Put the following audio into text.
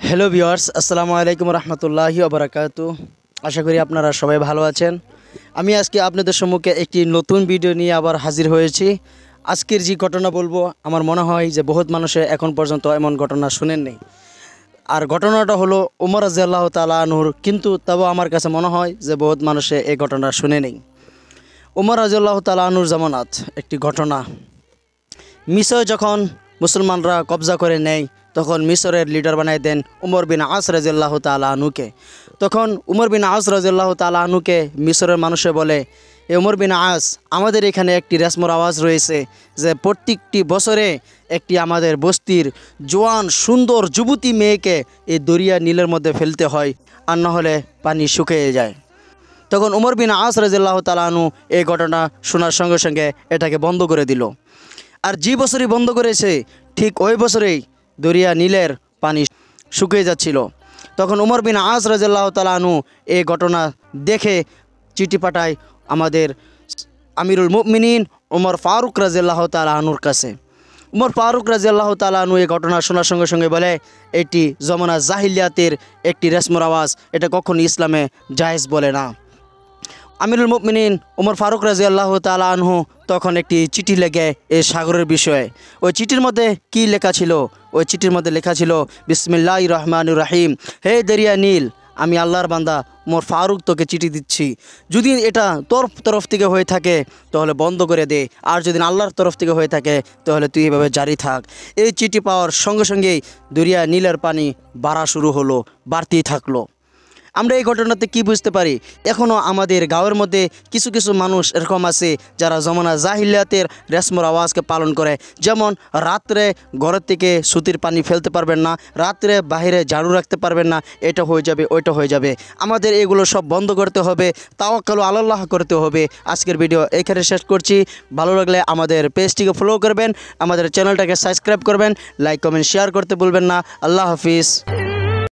Hello viewers, আসসালামু আলাইকুম রহমতুল্লাহি ওবরাকাতু। আশা করি আপনারা সবাই ভালো আছেন। আমি আজকে আপনাদের সম্মুখে একটি নতুন ভিডিও নিয়ে আবার হাজির হয়েছি। আজকের যে ঘটনা বলবো, আমার মনে হয় যে বহুত মানুষে এখন পর্যন্ত এমন ঘটনা শুনেন নেই। আর ঘটনাটা হলো ওমর রাদিয়াল্লাহু তাআলা আনহুর, কিন্তু তবু আমার কাছে মনে হয় যে বহুত মানুষে এই ঘটনা শুনে নেই। ওমর রাদিয়াল্লাহু তাআলা আনহুর জামানাত একটি ঘটনা। মিসর যখন মুসলমানরা কবজা করে নেয়, তখন মিসরের লিডার বানাই দেন উমর বিন আস রাদিয়াল্লাহু তাআলা আনহুকে। তখন উমর বিন আস রাদিয়াল্লাহু তাআলা আনহুকে মিসরের মানুষে বলে, এ উমর বিন আস, আমাদের এখানে একটি রেশমর আওয়াজ রয়েছে যে প্রত্যেকটি বছরে একটি আমাদের বস্তির জোয়ান সুন্দর যুবতী মেয়েকে এই দরিয়া নীলের মধ্যে ফেলতে হয়, আর না হলে পানি শুকিয়ে যায়। তখন উমর বিন আস রাদিয়াল্লাহু তাআলা আনহু এই ঘটনা শোনার সঙ্গে সঙ্গে এটাকে বন্ধ করে দিল। আর যে বছরই বন্ধ করেছে, ঠিক ওই বছরেই দরিয়া নীলের পানি শুকিয়ে যাচ্ছিল। তখন উমর বিন আস রাদিয়াল্লাহু তাআলা আনহু এই ঘটনা দেখে চিঠি পাঠায় আমাদের আমিরুল মুমিনিন উমর ফারুক রাদিয়াল্লাহু তাআলা আনহুর কাছে। উমর ফারুক রাদিয়াল্লাহু তাআলা আনহু এই ঘটনা শোনার সঙ্গে সঙ্গে বলে, এটি জমানা জাহিলিয়াতের একটি রেশমর আওয়াজ, এটা কখনো ইসলামে জায়েজ বলে না। আমিরুল মুমিনিন উমর ফারুক রাদিয়াল্লাহু তাআলা আনহু তখন একটি চিঠি লেখে এই সাগরের বিষয়ে। ওই চিঠির মধ্যে কি লেখা ছিল? ওই চিঠির মধ্যে লেখা ছিল, বিসমিল্লাহির রহমানির রহিম, হে দরিয়া নীল, আমি আল্লাহর বান্দা উমর ফারুক তোকে চিঠি দিচ্ছি। যদি এটা তোর তরফ থেকে হয়ে থাকে তাহলে বন্ধ করে দে, আর যদি আল্লাহর তরফ থেকে হয়ে থাকে তাহলে তুই এভাবে জারি থাক। এই চিঠি পাওয়ার সঙ্গে সঙ্গেই দরিয়া নীলের পানি বাড়া শুরু হলো, বাড়তেই থাকলো। আমরা এই ঘটনাতে কি বুঝতে পারি? এখনও আমাদের গাঁয়ের মধ্যে কিছু কিছু মানুষ এরকম আছে যারা জমানা জাহিলিয়াতের রেশমর আওয়াজকে পালন করে। যেমন রাত্রে ঘরের থেকে সুতির পানি ফেলতে পারবেন না, রাত্রে বাইরে ঝাড়ু রাখতে পারবেন না, এটা হয়ে যাবে ওইটা হয়ে যাবে। আমাদের এগুলো সব বন্ধ করতে হবে, তাওয়াক্কুল আলাল্লাহ করতে হবে। আজকের ভিডিও এখানে শেষ করছি। ভালো লাগলে আমাদের পেজটিকে ফলো করবেন, আমাদের চ্যানেলটাকে সাবস্ক্রাইব করবেন, লাইক কমেন্ট শেয়ার করতে ভুলবেন না। আল্লাহ হাফিজ।